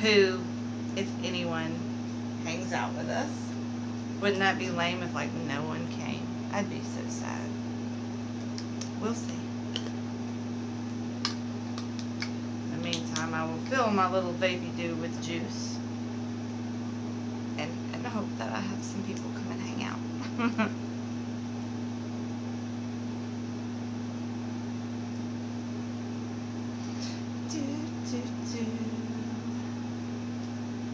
who, if anyone, hangs out with us. Wouldn't that be lame if, like, no one came? I'd be so sad. We'll see. In the meantime, I will fill my little baby dew with juice. And hope that I have some people come and hang out.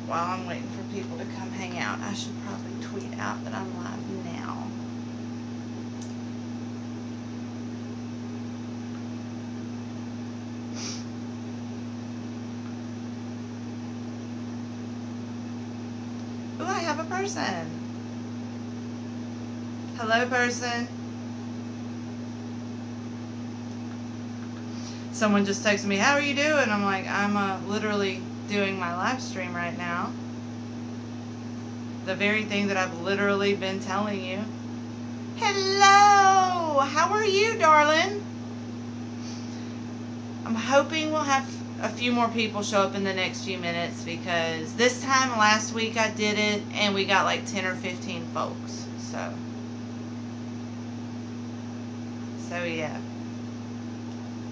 While I'm waiting for people to come hang out, I should probably tweet out that I'm live now. Ooh, I have a person. Hello, person. Someone just texted me, how are you doing? I'm like, I'm literally doing my live stream right now. The very thing that I've literally been telling you. Hello! How are you, darling? I'm hoping we'll have a few more people show up in the next few minutes, because this time last week I did it and we got like 10 or 15 folks. So yeah.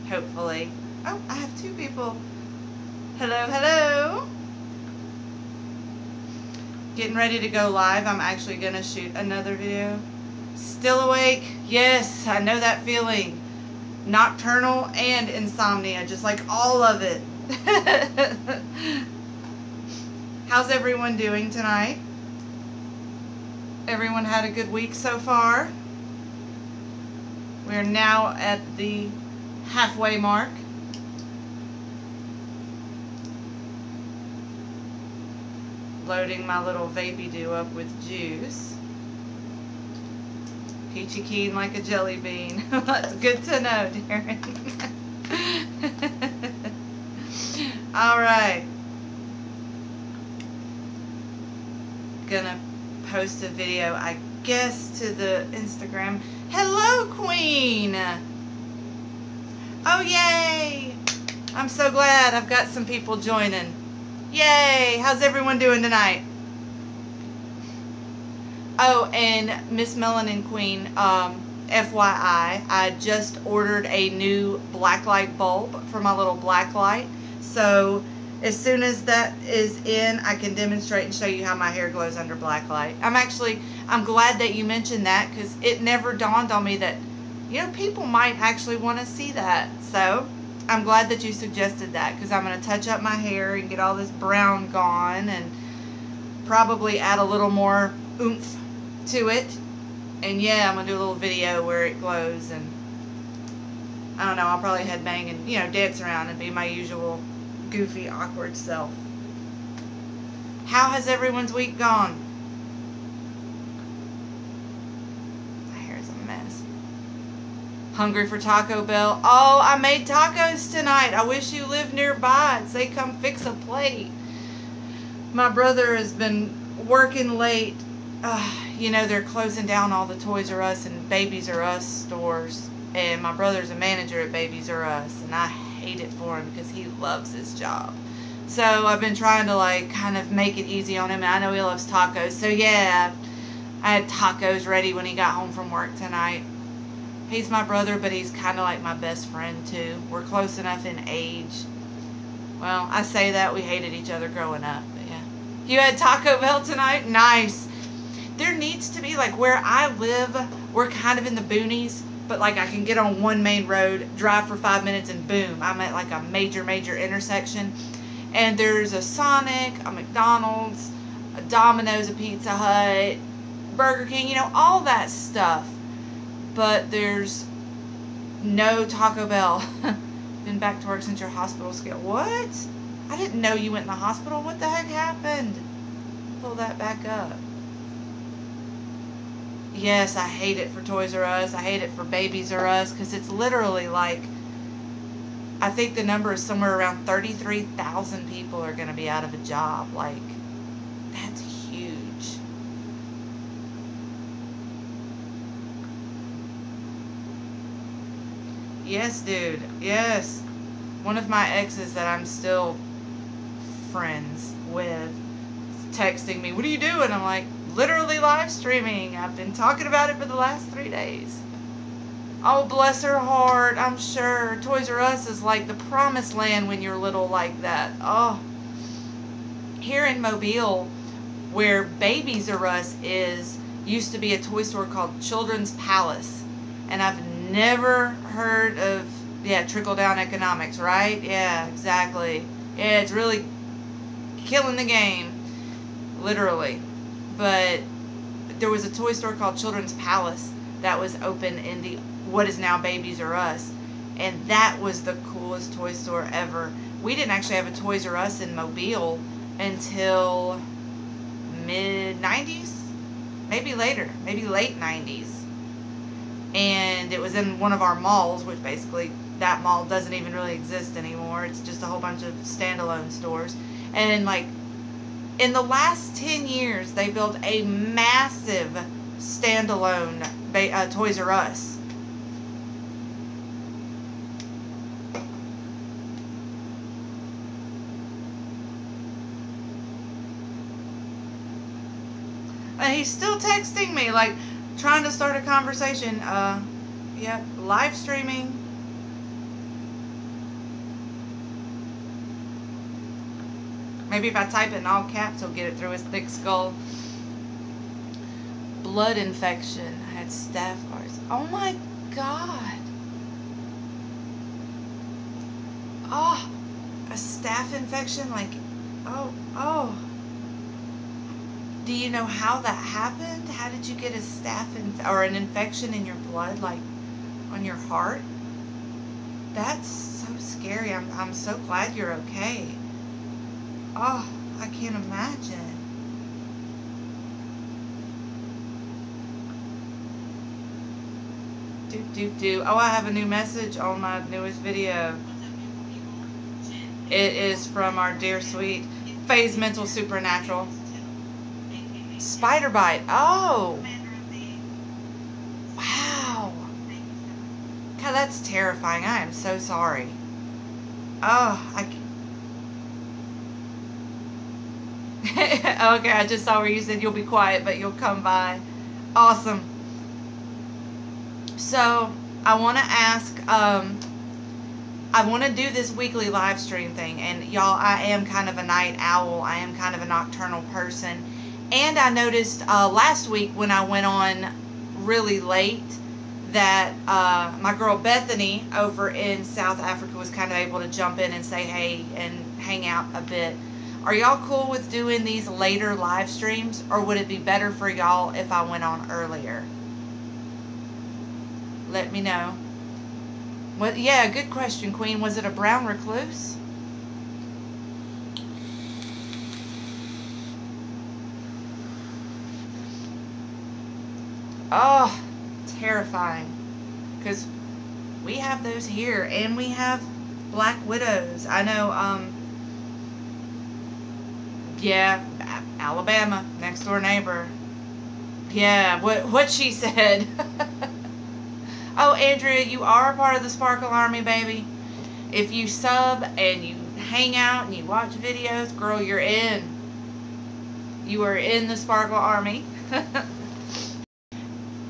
Hopefully. Oh, I have 2 people. Hello, hello. Getting ready to go live. I'm actually going to shoot another video. Still awake? Yes, I know that feeling. Nocturnal and insomnia, just like all of it. How's everyone doing tonight? Everyone had a good week so far? We're now at the halfway mark. Loading my little vapey dew up with juice. Peachy keen like a jelly bean. That's good to know, Darren. Alright. Gonna post a video, I guess, to the Instagram. Hello, Queen! Oh, yay! I'm so glad I've got some people joining. Yay! How's everyone doing tonight? Oh, and Miss Melanin Queen, FYI, I just ordered a new blacklight bulb for my little blacklight. So as soon as that is in, I can demonstrate and show you how my hair glows under blacklight. I'm glad that you mentioned that, because it never dawned on me that, you know, people might actually want to see that. So I'm glad that you suggested that, because I'm going to touch up my hair and get all this brown gone and probably add a little more oomph to it. And yeah, I'm going to do a little video where it glows, and I don't know, I'll probably headbang and, you know, dance around and be my usual goofy, awkward self. How has everyone's week gone? My hair is a mess. Hungry for Taco Bell? Oh, I made tacos tonight. I wish you lived nearby and say come fix a plate. My brother has been working late. You know, they're closing down all the Toys R Us and Babies R Us stores. And my brother's a manager at Babies R Us. And I hate it for him because he loves his job. So I've been trying to, like, kind of make it easy on him. And I know he loves tacos. So yeah, I had tacos ready when he got home from work tonight. He's my brother, but he's kind of like my best friend too. We're close enough in age. Well, I say that, we hated each other growing up, but yeah. You had Taco Bell tonight? Nice. There needs to be, like, where I live, we're kind of in the boonies, but like I can get on one main road, drive for 5 minutes, and boom, I'm at like a major intersection. And there's a Sonic, a McDonald's, a Domino's, a Pizza Hut, Burger King, you know, all that stuff. But there's no Taco Bell. Been back to work since your hospital scale. What? I didn't know you went in the hospital. What the heck happened? Pull that back up. Yes, I hate it for Toys R Us. I hate it for Babies R Us, because it's literally like, I think the number is somewhere around 33,000 people are going to be out of a job. Like, that's huge. Yes, dude. Yes. One of my exes that I'm still friends with texting me, what are you doing? I'm like, literally live streaming. I've been talking about it for the last 3 days. Oh, bless her heart. I'm sure Toys R Us is like the promised land when you're little like that. Oh, here in Mobile, where Babies R Us is, used to be a toy store called Children's Palace. And I've never heard of, trickle down economics, right? Yeah, exactly. Yeah, it's really killing the game, literally. But there was a toy store called Children's Palace that was open in the what is now Babies R Us, and that was the coolest toy store ever. We didn't actually have a Toys R Us in Mobile until mid-90s, maybe later, maybe late 90s. And it was in one of our malls, which basically that mall doesn't even really exist anymore. It's just a whole bunch of standalone stores. And like in the last 10 years, they built a massive standalone Toys R Us. And he's still texting me, like, trying to start a conversation. Yeah, live streaming. Maybe if I type it in all caps, he'll get it through his thick skull. Blood infection. I had staph virus. Oh my God. Oh, a staph infection? Like, oh. Do you know how that happened? How did you get a staph or an infection in your blood, like on your heart? That's so scary. I'm so glad you're okay. Oh, I can't imagine. Oh, I have a new message on my newest video. It is from our dear sweet Phase Mental Supernatural. Spider bite. Oh. Wow. God, that's terrifying. I am so sorry. Oh, okay, I just saw where you said you'll be quiet, but you'll come by. Awesome. So, I want to ask, I want to do this weekly live stream thing, and y'all, I am kind of a night owl. I am kind of a nocturnal person. And I noticed last week when I went on really late that my girl Bethany over in South Africa was kind of able to jump in and say hey and hang out a bit. Are y'all cool with doing these later live streams, or would it be better for y'all if I went on earlier? Let me know. What? Yeah, good question, Queen. Was it a brown recluse? Oh, terrifying. Because we have those here, and we have black widows. I know, yeah, Alabama, next door neighbor. Yeah, what she said. Oh, Andrea, you are a part of the Sparkle Army, baby. If you sub and you hang out and you watch videos, girl, you're in. You are in the Sparkle Army.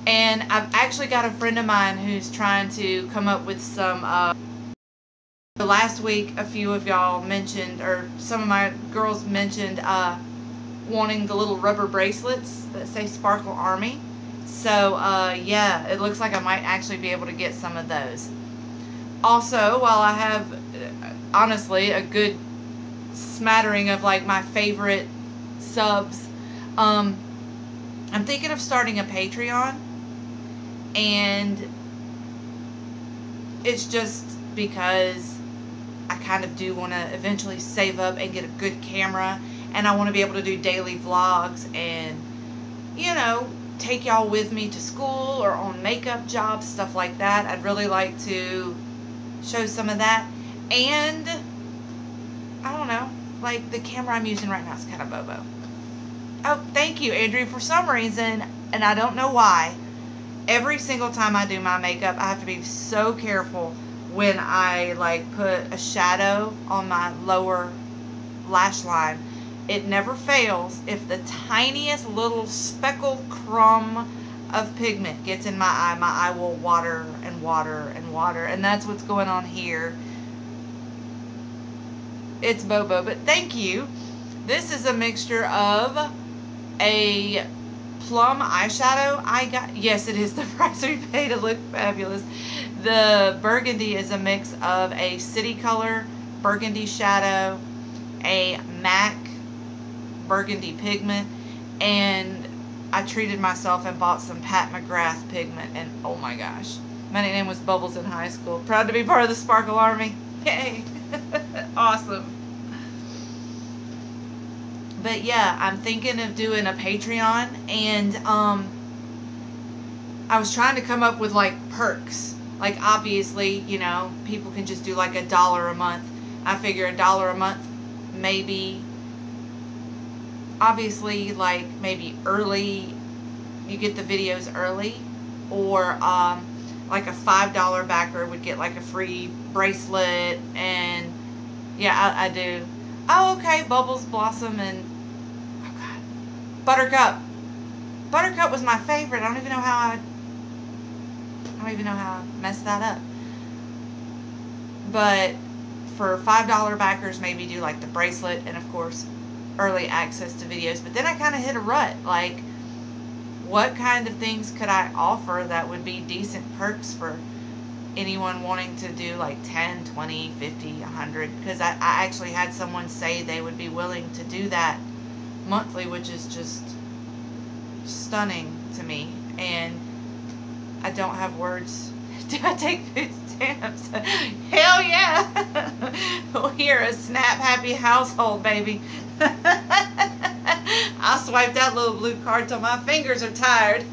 And I've actually got a friend of mine who's trying to come up with some, last week a few of y'all mentioned, or some of my girls mentioned, wanting the little rubber bracelets that say Sparkle Army. So, yeah, it looks like I might actually be able to get some of those. Also, while I have, honestly, a good smattering of, like, my favorite subs, I'm thinking of starting a Patreon. And it's just because I kind of do want to eventually save up and get a good camera. And I want to be able to do daily vlogs and, you know, take y'all with me to school or on makeup jobs, stuff like that. I'd really like to show some of that. And, I don't know, like the camera I'm using right now is kind of bobo. Oh, thank you, Andrew. For some reason, and I don't know why, every single time I do my makeup, I have to be so careful when I, like, put a shadow on my lower lash line, it never fails. If the tiniest little speckled crumb of pigment gets in my eye will water and water and water. And that's what's going on here. It's Bobo, but thank you. This is a mixture of a plum eyeshadow. Yes, it is the price we pay to look fabulous. The burgundy is a mix of a City Color burgundy shadow, a MAC burgundy pigment, and I treated myself and bought some Pat McGrath pigment, and oh my gosh, my nickname was Bubbles in high school. Proud to be part of the Sparkle Army. Yay. Awesome. But yeah, I'm thinking of doing a Patreon, and I was trying to come up with like perks. Like obviously, you know, people can just do like $1 a month. I figure $1 a month, maybe, obviously, like maybe early, you get the videos early, or like a $5 backer would get like a free bracelet, and yeah, I do. Oh, okay, Bubbles, Blossom, and oh god, Buttercup. Buttercup was my favorite. I don't even know how I messed that up. But for $5 backers, maybe do like the bracelet, and of course early access to videos. But then I kind of hit a rut, like what kind of things could I offer that would be decent perks for anyone wanting to do like 10, 20, 50, 100, because I actually had someone say they would be willing to do that monthly, which is just stunning to me, and I don't have words. Do I take food stamps? Hell yeah. We're a snap happy household, baby. I'll swipe that little blue card till my fingers are tired.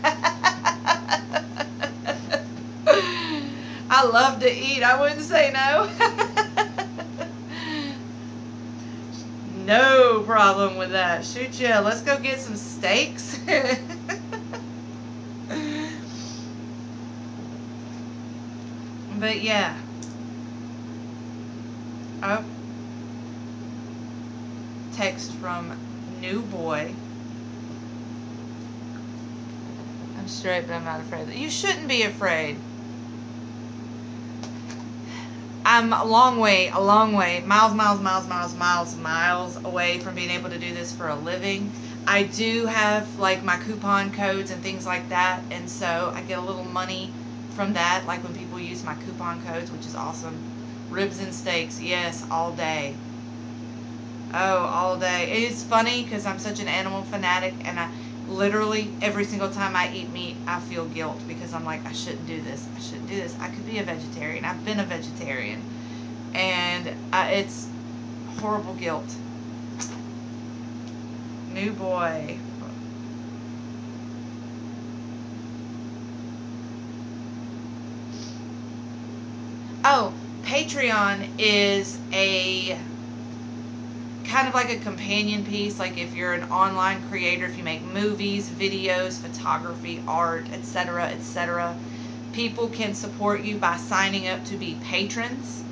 I love to eat. I wouldn't say no. No problem with that. Shoot, yeah. Let's go get some steaks. But yeah. Oh. Text from New Boy. I'm straight, but I'm not afraid. You shouldn't be afraid. I'm a long way, miles away from being able to do this for a living. I do have like my coupon codes and things like that, and so I get a little money from that, like when people use my coupon codes, which is awesome. Ribs and steaks, yes, all day. Oh, all day. It's funny because I'm such an animal fanatic, and I literally every single time I eat meat, I feel guilt because I'm like, I shouldn't do this. I shouldn't do this. I could be a vegetarian. I've been a vegetarian, and it's horrible guilt. New Boy. Oh, Patreon is a kind of like a companion piece. Like if you're an online creator, if you make movies, videos, photography, art, etc., etc., people can support you by signing up to be patrons,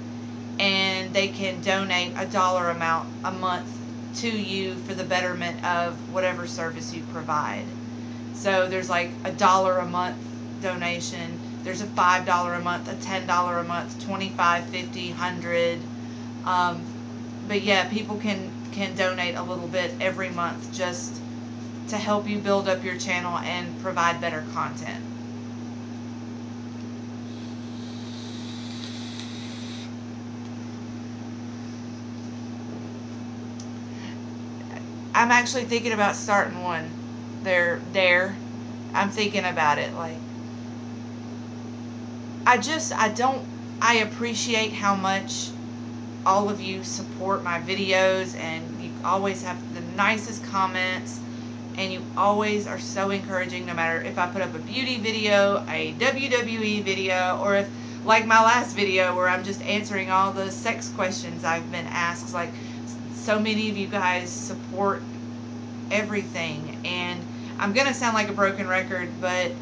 and they can donate $1 amount a month to you for the betterment of whatever service you provide. So there's like $1 a month donation. There's a $5 a month, a $10 a month, 25, 50, 100. But yeah, people can donate a little bit every month just to help you build up your channel and provide better content. I'm actually thinking about starting one. I'm thinking about it. Like, I appreciate how much all of you support my videos, and you always have the nicest comments, and you always are so encouraging, no matter if I put up a beauty video, a WWE video, or if, like my last video where I'm just answering all the sex questions I've been asked. Like, so many of you guys support everything, and I'm gonna sound like a broken record, but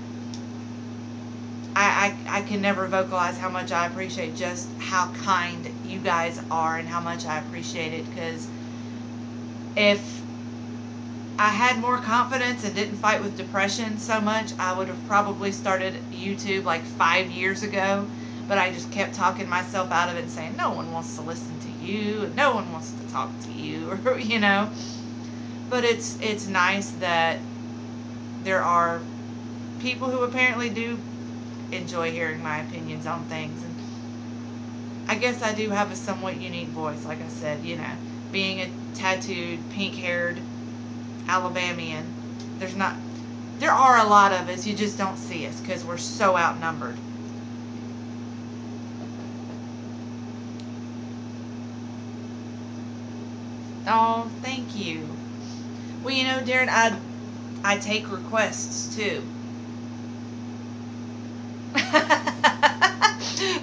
I can never vocalize how much I appreciate just how kind you guys are and how much I appreciate it, because If I had more confidence and didn't fight with depression so much, I would have probably started YouTube like 5 years ago. But I just kept talking myself out of it and saying, no one wants to listen to you, and no one wants to talk to you, or, you know. But it's nice that there are people who apparently do enjoy hearing my opinions on things. And I guess I do have a somewhat unique voice, like I said, you know, being a tattooed, pink-haired Alabamian. There are a lot of us, you just don't see us because we're so outnumbered. Oh, thank you. Well, you know, Darren, I take requests too.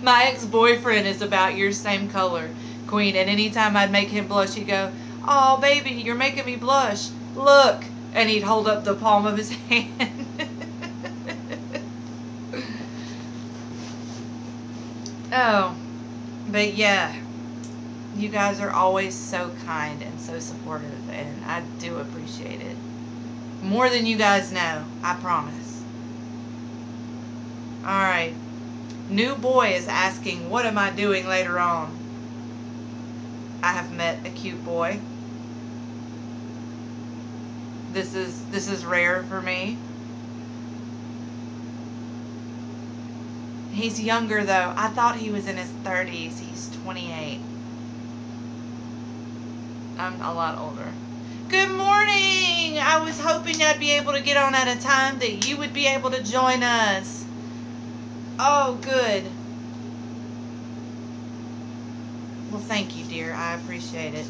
My ex-boyfriend is about your same color, Queen, and anytime I'd make him blush, he'd go, oh, baby, you're making me blush. Look. And he'd hold up the palm of his hand. Oh, but yeah, you guys are always so kind and so supportive, and I do appreciate it. More than you guys know, I promise. Alright. New boy is asking, what am I doing later on? I have met a cute boy. This is rare for me. He's younger though. I thought he was in his 30s. He's 28. I'm a lot older. Good morning! I was hoping I'd be able to get on at a time that you would be able to join us. Oh, good. Well, thank you, dear. I appreciate it.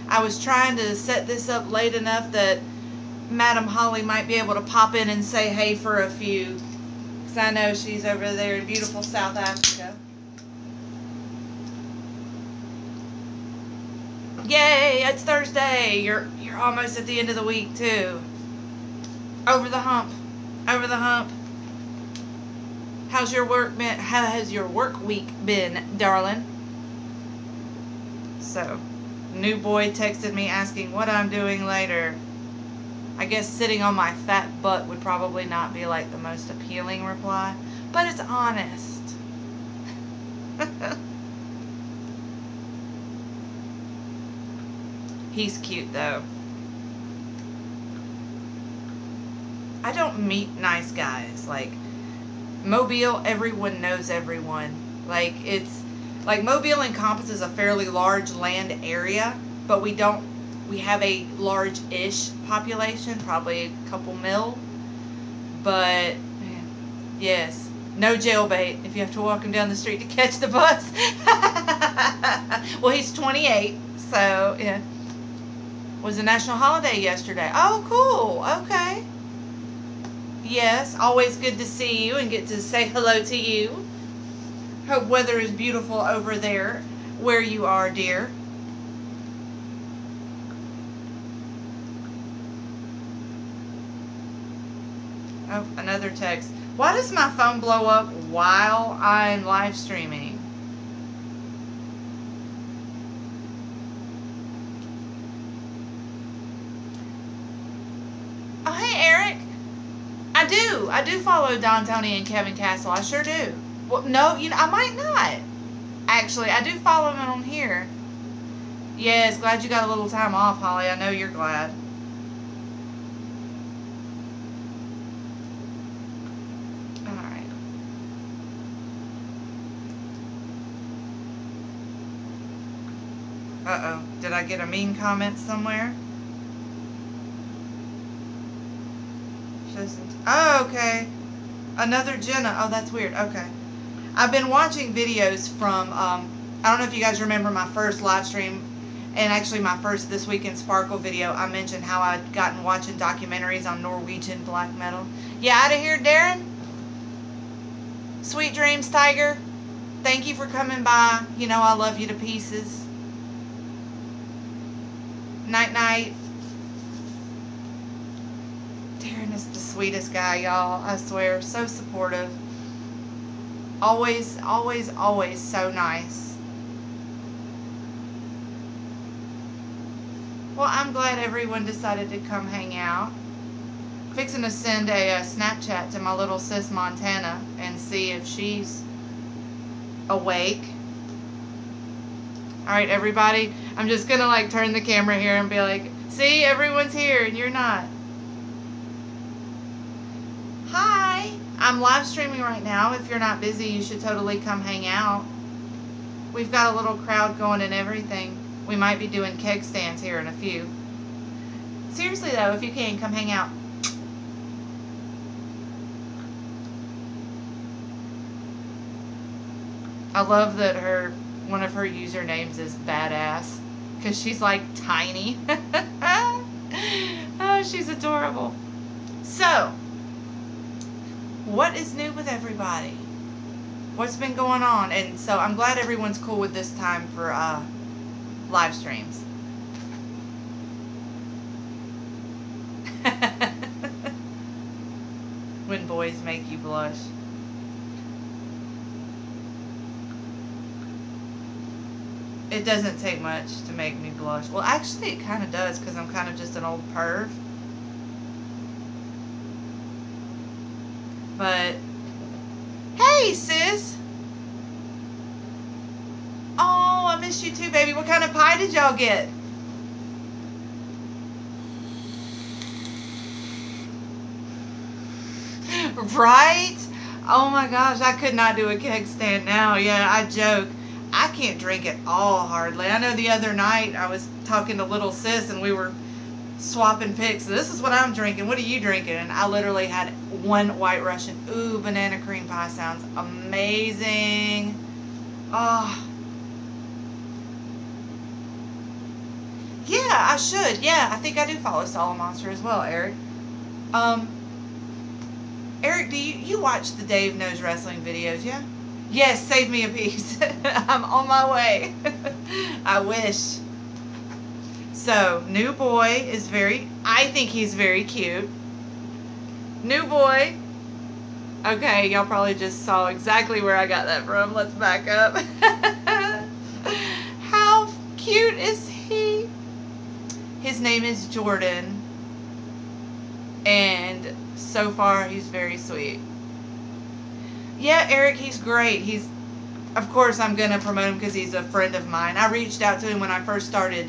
I was trying to set this up late enough that Madam Holly might be able to pop in and say hey for a few. Because I know she's over there in beautiful South Africa. Yay, it's Thursday. You're almost at the end of the week too. Over the hump. Over the hump. How's your work been? How has your work week been, darling? So, new boy texted me asking what I'm doing later. I guess sitting on my fat butt would probably not be like the most appealing reply, but it's honest. He's cute though. I don't meet nice guys. Like, Mobile, everyone knows everyone. Like, it's like Mobile encompasses a fairly large land area, but we have a large-ish population, probably a couple mil. But yes, no jailbait if you have to walk him down the street to catch the bus. Well, he's 28, so yeah. Was a national holiday yesterday. Oh, cool. Okay. Yes, always good to see you and get to say hello to you. Hope weather is beautiful over there where you are, dear. Oh, another text. Why does my phone blow up while I'm live streaming? Oh, hey, Eric. I do follow Don Tony and Kevin Castle. I sure do. Well, no, you know, I might not. Actually, I do follow them on here. Yes, glad you got a little time off, Holly. I know you're glad. Alright. Uh-oh. Did I get a mean comment somewhere? Oh, okay. Another Jenna. Oh, that's weird. Okay. I've been watching videos from, I don't know if you guys remember my first live stream, and actually my first This Week in Sparkle video. I mentioned how I'd gotten watching documentaries on Norwegian black metal. Yeah, out of here, Darren. Sweet dreams, Tiger. Thank you for coming by. You know I love you to pieces. Night-night. Darren is the sweetest guy, y'all. I swear. So supportive. Always, always, always so nice. Well, I'm glad everyone decided to come hang out. Fixing to send a Snapchat to my little sis Montana and see if she's awake. Alright, everybody, I'm just gonna like turn the camera here and be like, see, everyone's here and you're not. Hi, I'm live streaming right now. If you're not busy, you should totally come hang out. We've got a little crowd going and everything. We might be doing keg stands here in a few. Seriously though, if you can, come hang out. I love that one of her usernames is Badass, because she's like tiny. Oh, she's adorable. So, what is new with everybody? What's been going on? And so I'm glad everyone's cool with this time for live streams. When boys make you blush. It doesn't take much to make me blush. Well, actually, it kind of does, because I'm kind of just an old perv. But, hey, sis! Oh, I missed you too, baby. What kind of pie did y'all get? Right? Oh my gosh, I could not do a keg stand now. Yeah, I joke. I can't drink at all, hardly. I know the other night I was talking to little sis and we were swapping pics. This is what I'm drinking. What are you drinking? And I literally had one White Russian. Ooh, banana cream pie sounds amazing. Oh. Yeah, I should. Yeah, I think I do follow Solid Monster as well, Eric. Eric, do you watch the Dave Knows Wrestling videos, yeah? Yes, save me a piece. I'm on my way. I wish. So, new boy is I think he's very cute. New boy. Okay, y'all probably just saw exactly where I got that from. Let's back up. How cute is he? His name is Jordan. And so far, he's very sweet. Yeah, Eric, he's great. Of course, I'm going to promote him because he's a friend of mine. I reached out to him when I first started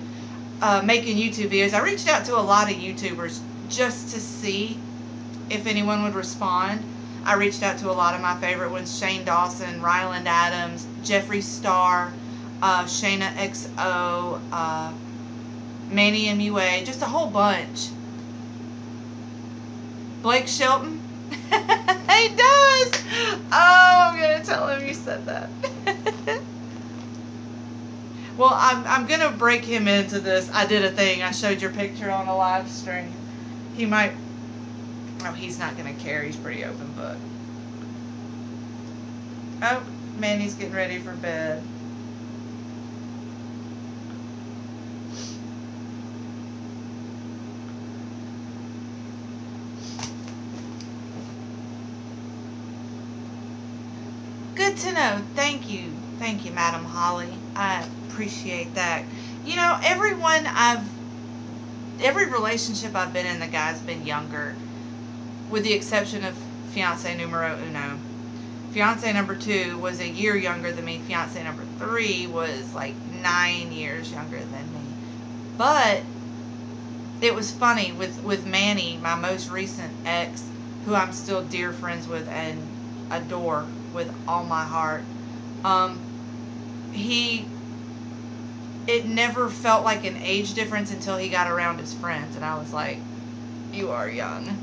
making YouTube videos. I reached out to a lot of YouTubers just to see if anyone would respond. I reached out to a lot of my favorite ones: Shane Dawson, Ryland Adams, Jeffree Star, Shayna XO, Manny MUA, just a whole bunch. Blake Shelton? He does! Oh, I'm going to tell him you said that. Well, I'm going to break him into this. I did a thing. I showed your picture on a live stream. He might... Oh, he's not going to care. He's pretty open book. Oh, Manny's getting ready for bed. Good to know. Thank you. Thank you, Madam Holly. I appreciate that. You know, every relationship I've been in, the guy's been younger. With the exception of fiance numero uno. Fiance number 2 was a year younger than me. Fiance number 3 was like 9 years younger than me. But it was funny with Manny, my most recent ex, who I'm still dear friends with and adore with all my heart. It never felt like an age difference until he got around his friends, and I was like, you are young.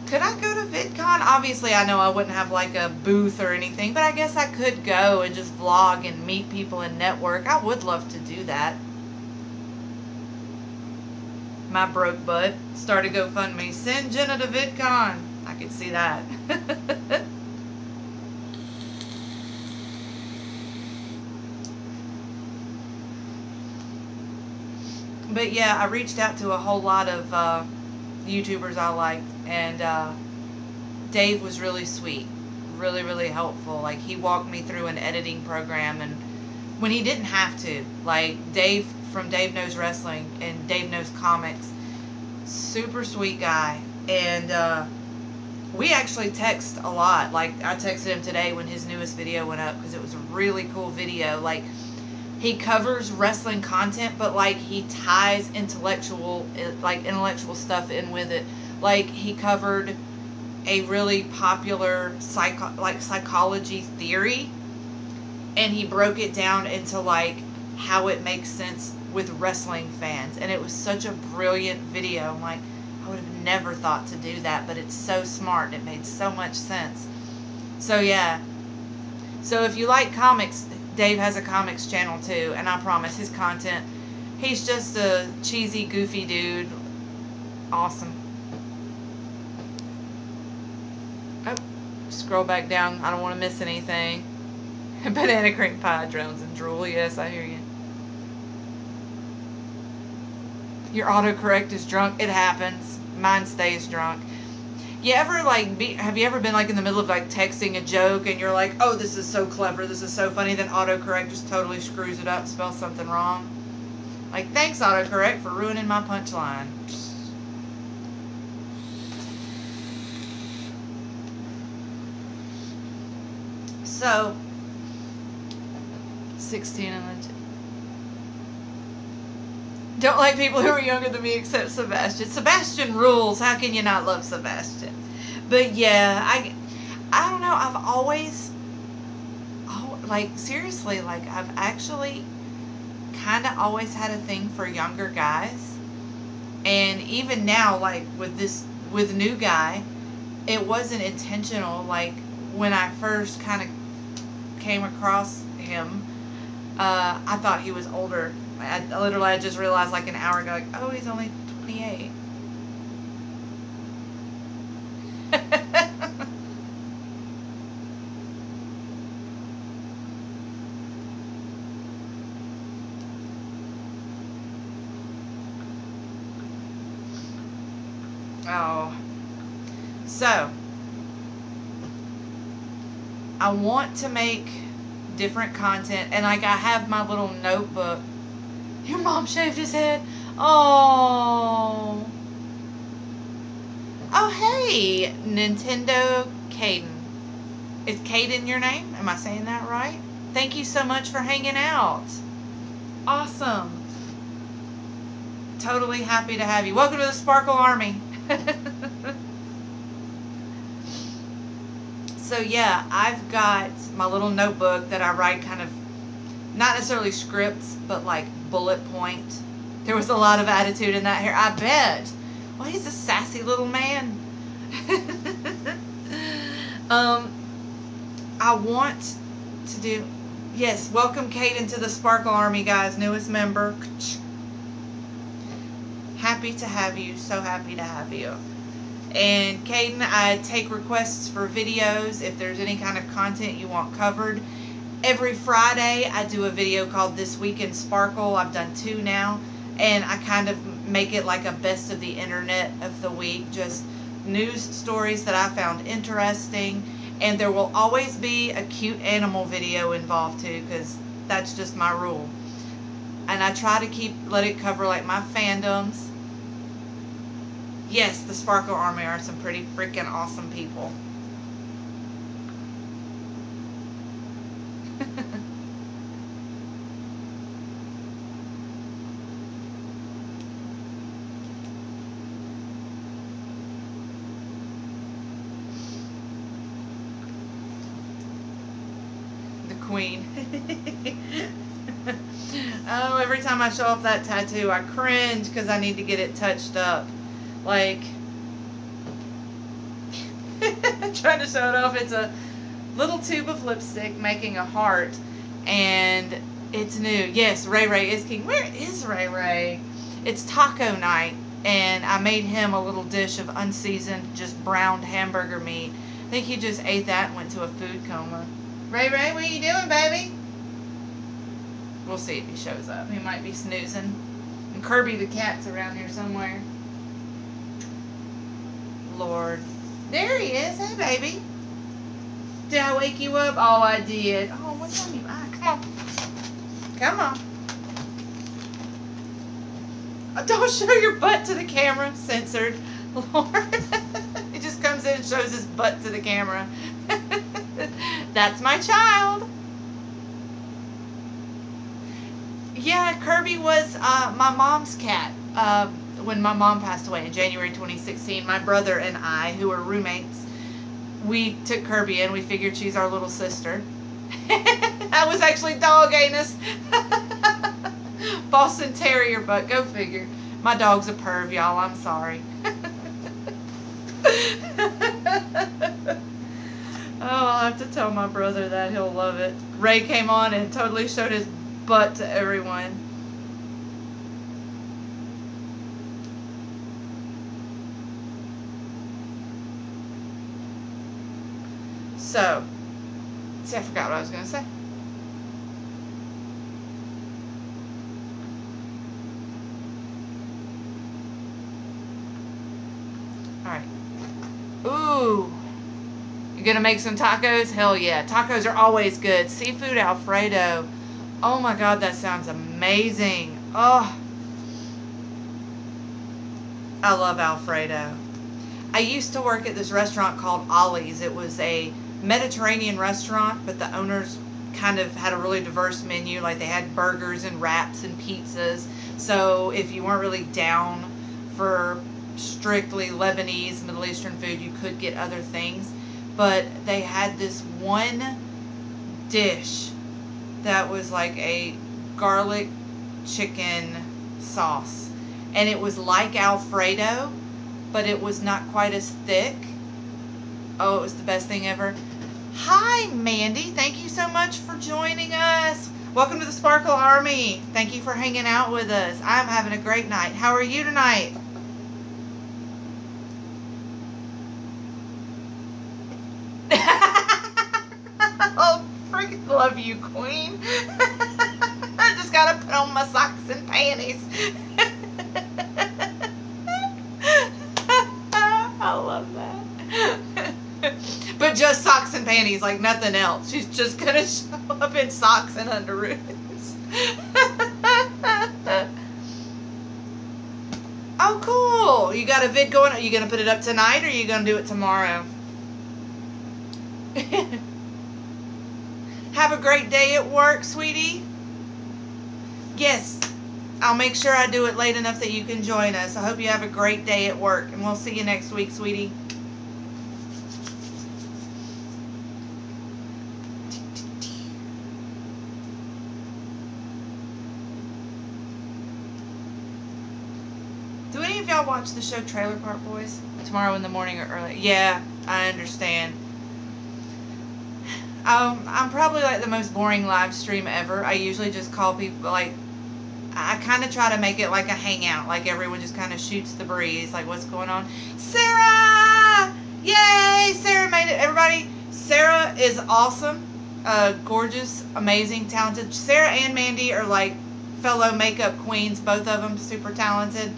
Could I go to VidCon? Obviously, I know I wouldn't have like a booth or anything, but I guess I could go and just vlog and meet people and network. I would love to do that. My broke butt started GoFundMe. Send Jenna to VidCon. I could see that. But yeah, I reached out to a whole lot of YouTubers I liked, and Dave was really sweet, really, really helpful. Like, he walked me through an editing program and when he didn't have to. Like Dave from Dave Knows Wrestling and Dave Knows Comics, super sweet guy. And we actually text a lot. Like I texted him today when his newest video went up because it was a really cool video. Like he covers wrestling content, but like he ties intellectual stuff in with it. Like he covered a really popular psychology theory, and he broke it down into like how it makes sense with wrestling fans, and it was such a brilliant video. I'm like, I would have never thought to do that, but it's so smart. It made so much sense. So yeah. So if you like comics, Dave has a comics channel too, and I promise his content, he's just a cheesy, goofy dude. Awesome. Oh, scroll back down. I don't want to miss anything. Banana cream pie, drones and drool. Yes, I hear you. Your autocorrect is drunk. It happens. Mine stays drunk. You ever have you ever been like in the middle of like texting a joke and you're like, oh, this is so clever, this is so funny, then autocorrect just totally screws it up, spells something wrong? Like, thanks autocorrect for ruining my punchline. So 16 and legit. Don't like people who are younger than me except Sebastian. Sebastian rules. How can you not love Sebastian? But yeah, I don't know. I've always, like seriously, like I've actually kind of always had a thing for younger guys. And even now, like with new guy, it wasn't intentional. Like when I first kind of came across him, I thought he was older. I just realized like an hour ago, like, oh, he's only 28. Oh. So, I want to make different content, and like I have my little notebook. Your mom shaved his head. Oh. Oh, hey, Nintendo Caden. Is Caden your name? Am I saying that right? Thank you so much for hanging out. Awesome. Totally happy to have you. Welcome to the Sparkle Army. So yeah, I've got my little notebook that I write kind of, not necessarily scripts, but like bullet point. There was a lot of attitude in that hair, I bet. Well, he's a sassy little man. I want to do, yes, welcome Caden to the Sparkle Army, guys, newest member. Happy to have you, so happy to have you. And Caden, I take requests for videos if there's any kind of content you want covered. Every Friday, I do a video called This Week in Sparkle. I've done 2 now. And I kind of make it like a best of the internet of the week. Just news stories that I found interesting. And there will always be a cute animal video involved too, because that's just my rule. And I try to let it cover like my fandoms. Yes, the Sparkle Army are some pretty freaking awesome people. Queen. Oh, every time I show off that tattoo, I cringe because I need to get it touched up. Like, trying to show it off. It's a little tube of lipstick making a heart, and it's new. Yes, Ray Ray is king. Where is Ray Ray? It's taco night, and I made him a little dish of unseasoned, just browned hamburger meat. I think he just ate that and went to a food coma. Ray Ray, what are you doing, baby? We'll see if he shows up. He might be snoozing. And Kirby the cat's around here somewhere. Lord. There he is. Hey, baby. Did I wake you up? Oh, I did. Oh, what's on you? Ah, come on. Come on. Don't show your butt to the camera. Censored. Lord. He just comes in and shows his butt to the camera. That's my child. Yeah, Kirby was my mom's cat. When my mom passed away in January 2016, my brother and I, who were roommates, we took Kirby in. We figured she's our little sister. That was actually dog anus. Boston Terrier, but go figure. My dog's a perv, y'all. I'm sorry. Oh, I'll have to tell my brother that. He'll love it. Ray came on and totally showed his butt to everyone. So, see, I forgot what I was going to say. Alright. Ooh. You gonna make some tacos? Hell yeah. Tacos are always good. Seafood Alfredo. Oh my god, that sounds amazing. Oh. I love Alfredo. I used to work at this restaurant called Ollie's. It was a Mediterranean restaurant, but the owners kind of had a really diverse menu. Like they had burgers and wraps and pizzas. So if you weren't really down for strictly Lebanese, Middle Eastern food, you could get other things. But they had this one dish that was like a garlic chicken sauce. And it was like Alfredo, but it was not quite as thick. Oh, it was the best thing ever. Hi, Mandy. Thank you so much for joining us. Welcome to the Sparkle Army. Thank you for hanging out with us. I'm having a great night. How are you tonight? Oh, freaking love you, Queen. I just gotta put on my socks and panties. I love that. But just socks and panties, like nothing else. She's just gonna show up in socks and underoos. Oh, cool. You got a vid going? Are you gonna put it up tonight or are you gonna do it tomorrow? Have a great day at work, sweetie. Yes, I'll make sure I do it late enough that you can join us. I hope you have a great day at work, and we'll see you next week, sweetie. Do any of y'all watch the show Trailer Park Boys? Tomorrow in the morning or early? Yeah, I understand. I'm probably like the most boring live stream ever. I usually just call people, like, I kind of try to make it like a hangout. Like everyone just kind of shoots the breeze. Like, what's going on? Sarah! Yay! Sarah made it. Everybody, Sarah is awesome. Gorgeous, amazing, talented. Sarah and Mandy are like fellow makeup queens. Both of them super talented.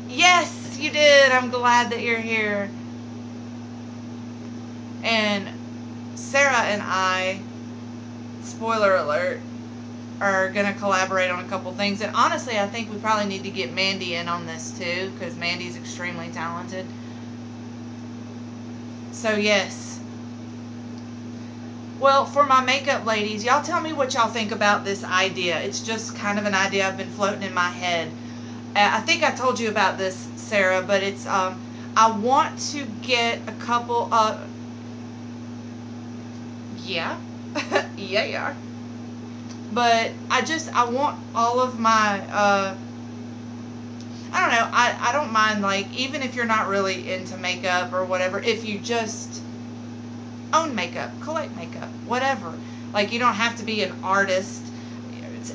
Yes, you did. I'm glad that you're here. And Sarah and I, spoiler alert, are going to collaborate on a couple things. And honestly, I think we probably need to get Mandy in on this too, because Mandy's extremely talented. So yes. Well, for my makeup ladies, y'all tell me what y'all think about this idea. It's just kind of an idea I've been floating in my head. I think I told you about this, Sarah, but it's, I want to get a couple of, yeah, yeah. But I want all of my, I don't know, I don't mind, like, even if you're not really into makeup or whatever, if you just own makeup, collect makeup, whatever. Like, you don't have to be an artist,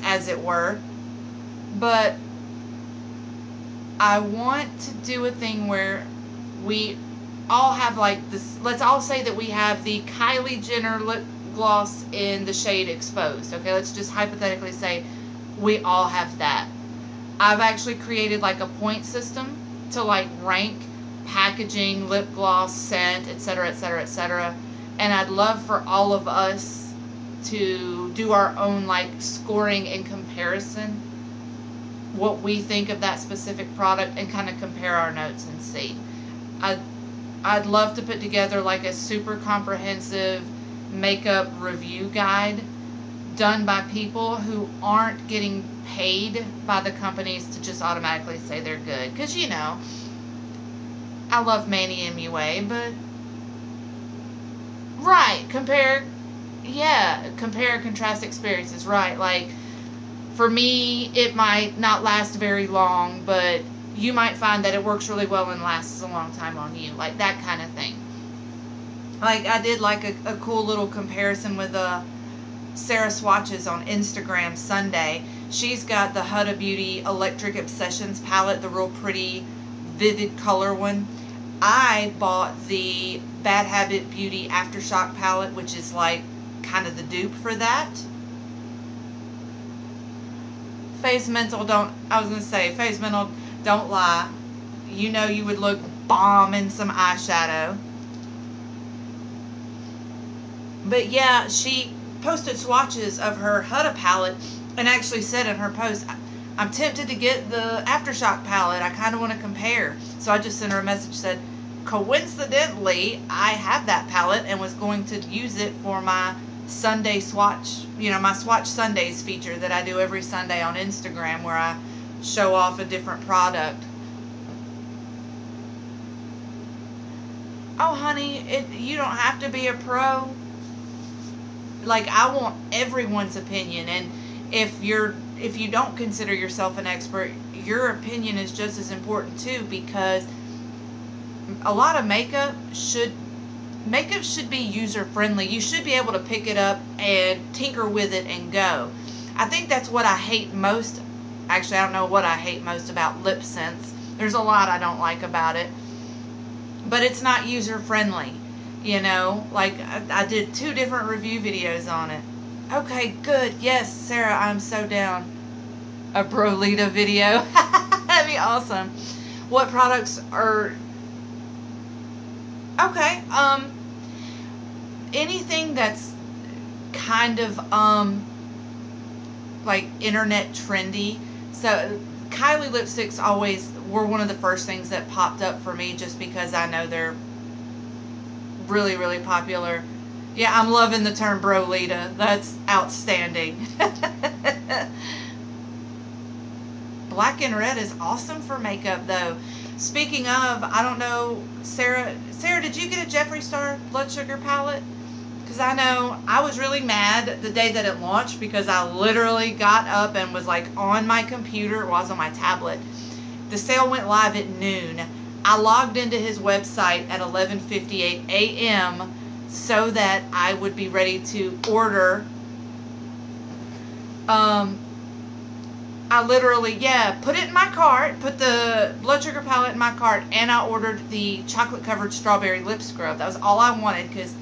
as it were. But I want to do a thing where we all have, like, this, let's all say that we have the Kylie Jenner lip gloss in the shade Exposed. Okay, let's just hypothetically say we all have that. I've actually created like a point system to like rank packaging, lip gloss, scent, etc., etc., etc. And I'd love for all of us to do our own like scoring and comparison, what we think of that specific product, and kind of compare our notes and see. I'd love to put together like a super comprehensive makeup review guide done by people who aren't getting paid by the companies to just automatically say they're good. Because, you know, I love Manny MUA, but right, compare and contrast experiences, right? Like, for me, it might not last very long, but you might find that it works really well and lasts a long time on you, like that kind of thing. Like, I did like a cool little comparison with Sarah Swatches on Instagram Sunday. She's got the Huda Beauty Electric Obsessions palette, the real pretty, vivid color one. I bought the Bad Habit Beauty Aftershock palette, which is like kind of the dupe for that. Phase Mental, don't lie. You know you would look bomb in some eyeshadow. But yeah, she posted swatches of her Huda palette and actually said in her post, I'm tempted to get the Aftershock palette. I kind of want to compare. So I just sent her a message, said, coincidentally, I have that palette and was going to use it for my Sunday swatch, my Swatch Sundays feature that I do every Sunday on Instagram, where I show off a different product. Oh, honey, you don't have to be a pro. Like, I want everyone's opinion, and if you don't consider yourself an expert, your opinion is just as important too, because a lot of makeup should be user friendly. You should be able to pick it up and tinker with it and go. I think that's what I hate most. Actually, I don't know what I hate most about lip scents. There's a lot I don't like about it, but it's not user friendly. Like I did 2 different review videos on it. Okay, good. Yes, Sarah, I'm so down. A Brolita video. That'd be awesome. What products are... Okay, anything that's kind of, like internet trendy. So, Kylie lipsticks always were one of the first things that popped up for me, just because I know they're really, really popular. Yeah, I'm loving the term Brolita. That's outstanding. Black and red is awesome for makeup, though. Speaking of, I don't know, Sarah, did you get a Jeffree Star blood sugar palette? Because I know I was really mad the day that it launched, because I literally got up and was like on my computer, well, I was on my tablet. The sale went live at noon. I logged into his website at 11:58 a.m. so that I would be ready to order. I literally, put it in my cart, put the blood sugar palette in my cart, and I ordered the chocolate covered strawberry lip scrub. That was all I wanted, because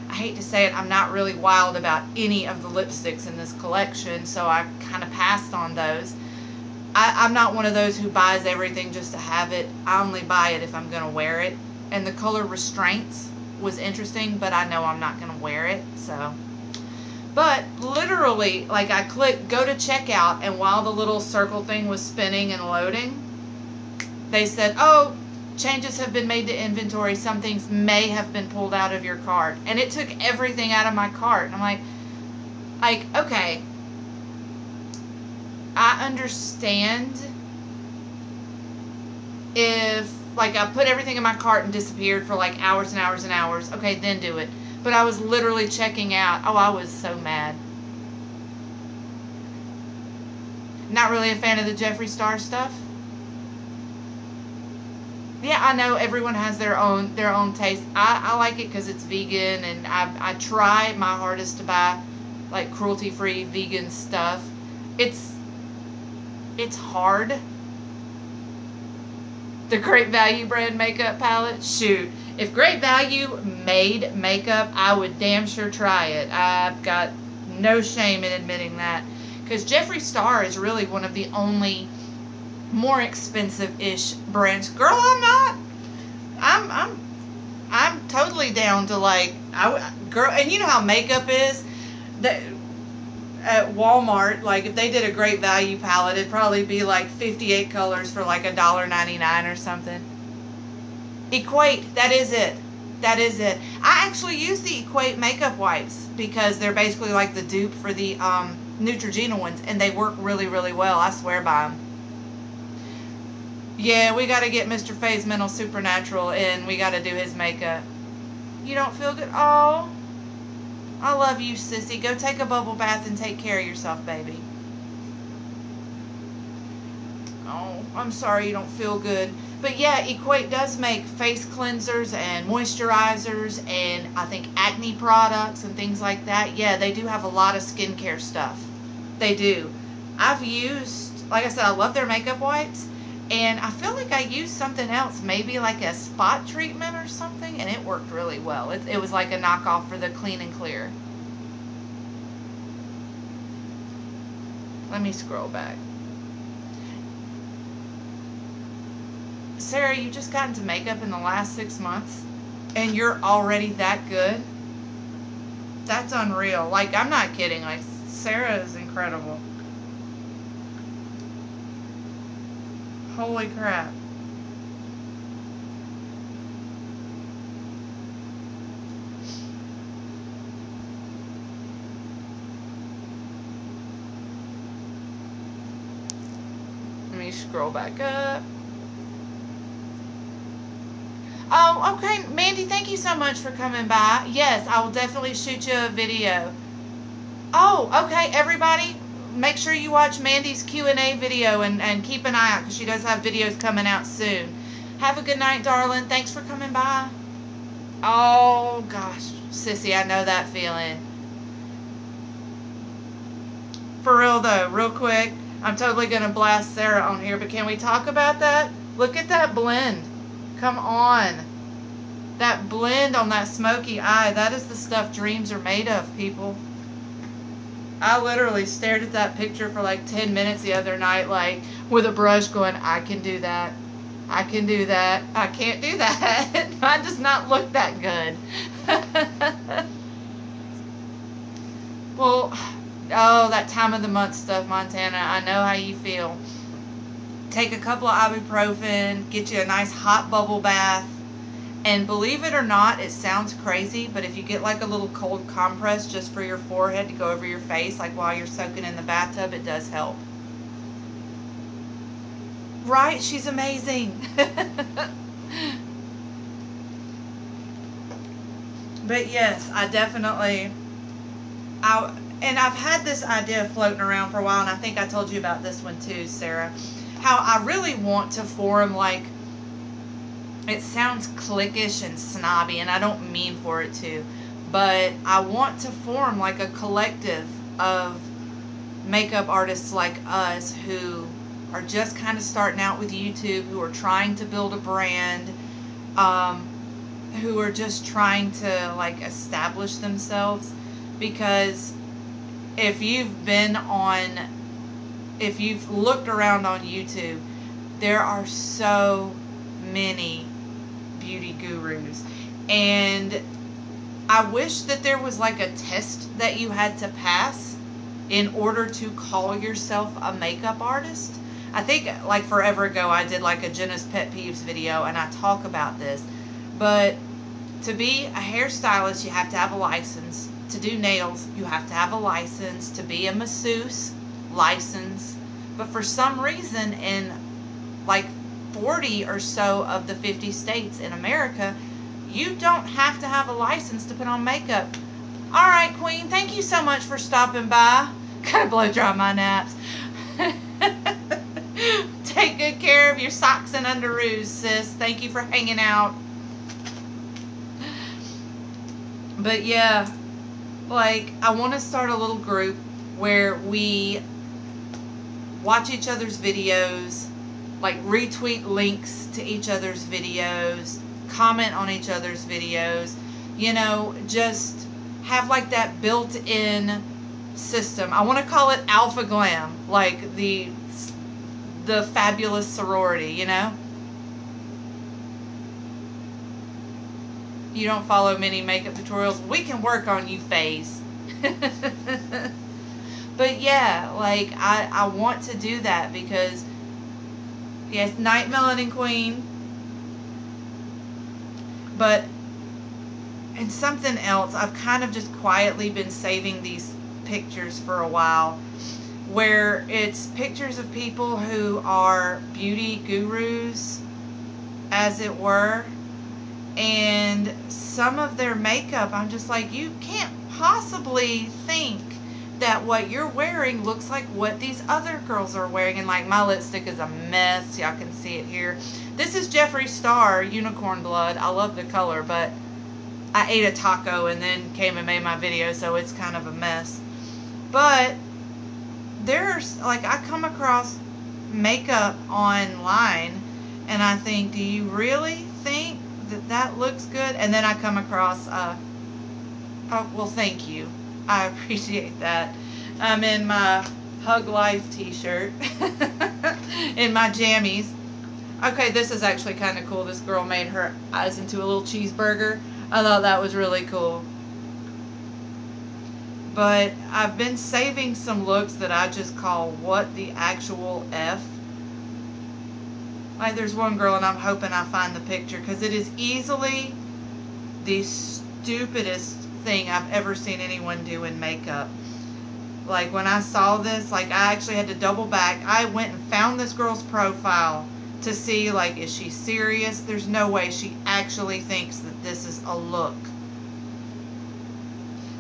I hate to say it, I'm not really wild about any of the lipsticks in this collection, so I kind of passed on those. I'm not one of those who buys everything just to have it. I only buy it if I'm going to wear it. And the color Restraints was interesting, but I know I'm not going to wear it, so... But literally, like, I clicked go to checkout, and while the little circle thing was spinning and loading, they said, oh, changes have been made to inventory. Some things may have been pulled out of your cart. And it took everything out of my cart. And I'm like, okay, I understand if, like, I put everything in my cart and disappeared for, like, hours and hours and hours. Okay, then do it. But I was literally checking out. Oh, I was so mad. Not really a fan of the Jeffree Star stuff. Yeah, I know everyone has their own taste. I like it because it's vegan, and I try my hardest to buy like cruelty-free vegan stuff. It's hard. The Great Value brand makeup palette, shoot. If Great Value made makeup, I would damn sure try it. I've got no shame in admitting that. Because Jeffree Star is really one of the only more expensive-ish brands. Girl, I'm not. I'm totally down to, like, girl, and you know how makeup is. at Walmart, like if they did a great value palette, it'd probably be like 58 colors for like $1.99 or something. Equate, that is it. That is it. I actually use the Equate makeup wipes because they're basically like the dupe for the Neutrogena ones, and they work really, really well. I swear by them. Yeah, we got to get Mr. Faye's Mental Supernatural in. We got to do his makeup. You don't feel good? Oh, I love you, sissy. Go take a bubble bath and take care of yourself, baby. Oh, I'm sorry you don't feel good. But yeah, Equate does make face cleansers and moisturizers and I think acne products and things like that. Yeah, they do have a lot of skincare stuff. They do. I've used, like I said, I love their makeup wipes. And I feel like I used something else, maybe like a spot treatment or something, and it worked really well. It was like a knockoff for the Clean and Clear. Let me scroll back. Sarah, you just got into makeup in the last 6 months, and you're already that good? That's unreal. Like, I'm not kidding. Like, Sarah is incredible. Holy crap. Let me scroll back up. Oh, okay. Mandy, thank you so much for coming by. Yes, I will definitely shoot you a video. Oh, okay, everybody. Make sure you watch Mandy's Q&A video and keep an eye out because she does have videos coming out soon. Have a good night, darling. Thanks for coming by. Oh, gosh. Sissy, I know that feeling. For real, though, real quick, I'm totally going to blast Sarah on here, but can we talk about that? Look at that blend. Come on. That blend on that smoky eye, that is the stuff dreams are made of, people. I literally stared at that picture for like 10 minutes the other night, like with a brush going, I can do that. I can do that. I can't do that. Mine does not look that good. Well, oh, that time of the month stuff, Montana. I know how you feel. Take a couple of ibuprofen, get you a nice hot bubble bath. And believe it or not, it sounds crazy, but if you get like a little cold compress just for your forehead to go over your face, like while you're soaking in the bathtub, it does help. Right? She's amazing. But yes, I definitely, and I've had this idea floating around for a while, and I think I told you about this one too, Sarah, how I really want to form like, it sounds cliquish and snobby, and I don't mean for it to, but I want to form like a collective of makeup artists like us who are just kind of starting out with YouTube, who are trying to build a brand, who are just trying to like establish themselves. Because if you've looked around on YouTube, there are so many beauty gurus, and I wish that there was like a test that you had to pass in order to call yourself a makeup artist. I think like forever ago I did like a Jenna's Pet Peeves video, and I talk about this, but to be a hairstylist you have to have a license. To do nails you have to have a license. To be a masseuse, license. But for some reason in like 40 or so of the 50 states in America, you don't have to have a license to put on makeup. All right, Queen, thank you so much for stopping by. Gotta blow dry my naps. Take good care of your socks and underoos, sis. Thank you for hanging out. But yeah, like I want to start a little group where we watch each other's videos, like retweet links to each other's videos, comment on each other's videos, you know, just have like that built-in system. I want to call it Alpha Glam, like the fabulous sorority, you know? You don't follow many makeup tutorials. We can work on you, Faze. But yeah, like, I want to do that because, yes, Night Melanin Queen. But, and something else, I've kind of just quietly been saving these pictures for a while, where it's pictures of people who are beauty gurus, as it were, and some of their makeup, I'm just like, you can't possibly think that what you're wearing looks like what these other girls are wearing. And like, my lipstick is a mess. Y'all can see it here. This is Jeffree Star Unicorn Blood. I love the color, but I ate a taco and then came and made my video, so it's kind of a mess. But there's, like, I come across makeup online and I think, do you really think that that looks good? And then I come across, oh, well, thank you. I appreciate that. I'm in my Hug Life t-shirt. In my jammies. Okay, this is actually kind of cool. This girl made her eyes into a little cheeseburger. I thought that was really cool. But I've been saving some looks that I just call what the actual F. Like, there's one girl and I'm hoping I find the picture, because it is easily the stupidest thing I've ever seen anyone do in makeup. Like, when I saw this, like, I actually had to double back. I went and found this girl's profile to see, like, is she serious? There's no way she actually thinks that this is a look.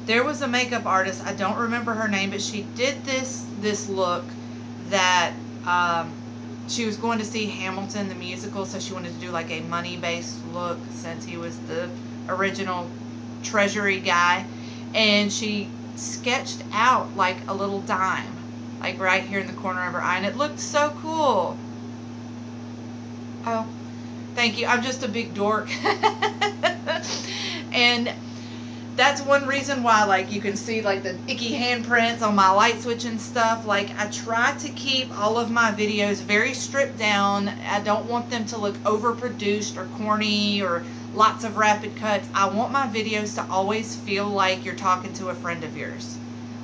There was a makeup artist, I don't remember her name, but she did this look that she was going to see Hamilton the musical, so she wanted to do like a money-based look since he was the original treasury guy. And she sketched out like a little dime, like right here in the corner of her eye, and it looked so cool. Oh, thank you. I'm just a big dork. And that's one reason why, like, you can see like the icky handprints on my light switch and stuff. Like, I try to keep all of my videos very stripped down. I don't want them to look overproduced or corny or lots of rapid cuts. I want my videos to always feel like you're talking to a friend of yours,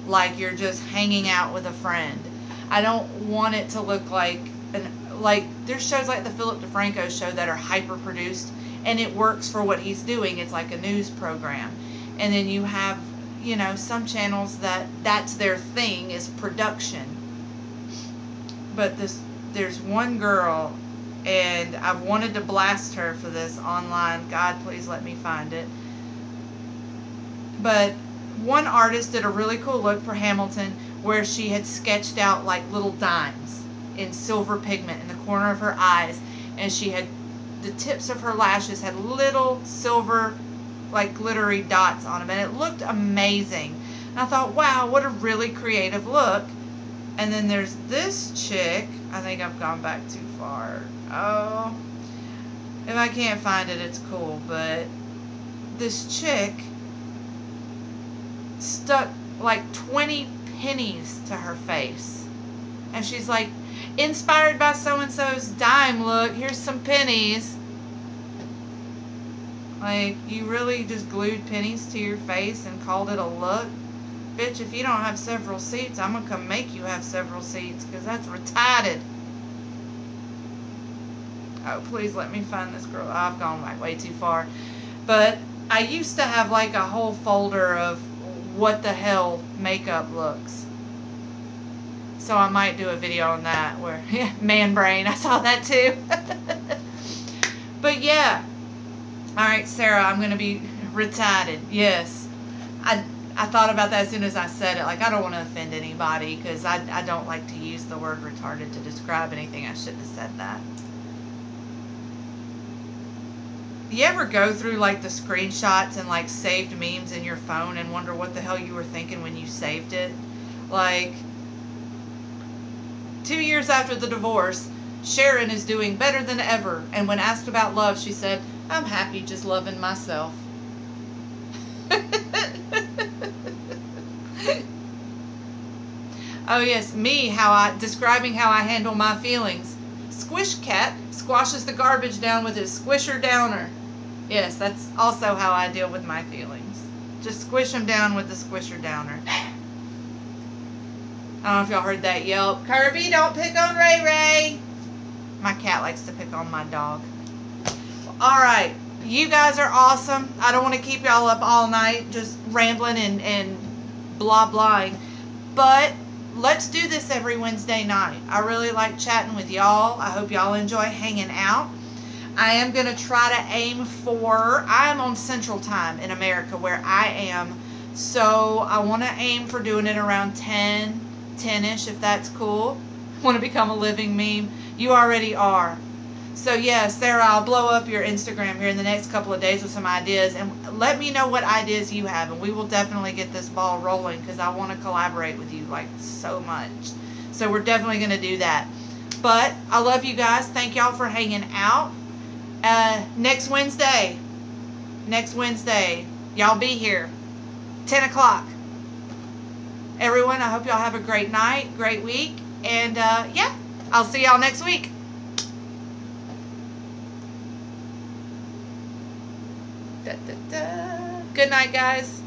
like you're just hanging out with a friend. I don't want it to look like there's shows like the Philip DeFranco show that are hyper produced, and it works for what he's doing. It's like a news program. And then you have, you know, some channels that's their thing, is production. But there's one girl, and I've wanted to blast her for this online. God, please let me find it. But one artist did a really cool look for Hamilton where she had sketched out like little dimes in silver pigment in the corner of her eyes, and she had the tips of her lashes had little silver, like, glittery dots on them, and it looked amazing. And I thought, wow, what a really creative look. And then there's this chick. I think I've gone back too far. Oh, if I can't find it, it's cool. But this chick stuck like 20 pennies to her face, and she's like, inspired by so-and-so's dime look, here's some pennies. Like, you really just glued pennies to your face and called it a look? Bitch, if you don't have several seats, I'm going to come make you have several seats, because that's retarded. Oh, please let me find this girl. I've gone like way too far. But I used to have like a whole folder of what the hell makeup looks. So I might do a video on that, where, man brain, I saw that too. But yeah. Alright, Sarah, I'm going to be retarded. Yes. I thought about that as soon as I said it. Like, I don't want to offend anybody, because I don't like to use the word retarded to describe anything. I shouldn't have said that. You ever go through, like, the screenshots and, like, saved memes in your phone and wonder what the hell you were thinking when you saved it? Like, 2 years after the divorce, Sharon is doing better than ever. And when asked about love, she said, I'm happy just loving myself. Oh yes, me, describing how I handle my feelings. Squish Cat squashes the garbage down with his squisher downer. Yes, that's also how I deal with my feelings. Just squish them down with the squisher downer. I don't know if y'all heard that yelp. Kirby, don't pick on Ray Ray. My cat likes to pick on my dog. Alright, you guys are awesome. I don't want to keep y'all up all night just rambling and blah blahing. But let's do this every Wednesday night. I really like chatting with y'all. I hope y'all enjoy hanging out. I am going to try to aim for, I am on Central Time in America where I am. So I want to aim for doing it around 10-ish if that's cool. I want to become a living meme. You already are. So yes, Sarah, I'll blow up your Instagram here in the next couple of days with some ideas. And let me know what ideas you have. And we will definitely get this ball rolling because I want to collaborate with you like so much. So we're definitely going to do that. But I love you guys. Thank y'all for hanging out. Next Wednesday, y'all be here. 10 o'clock. Everyone, I hope y'all have a great night, great week. And yeah, I'll see y'all next week. Good night, guys.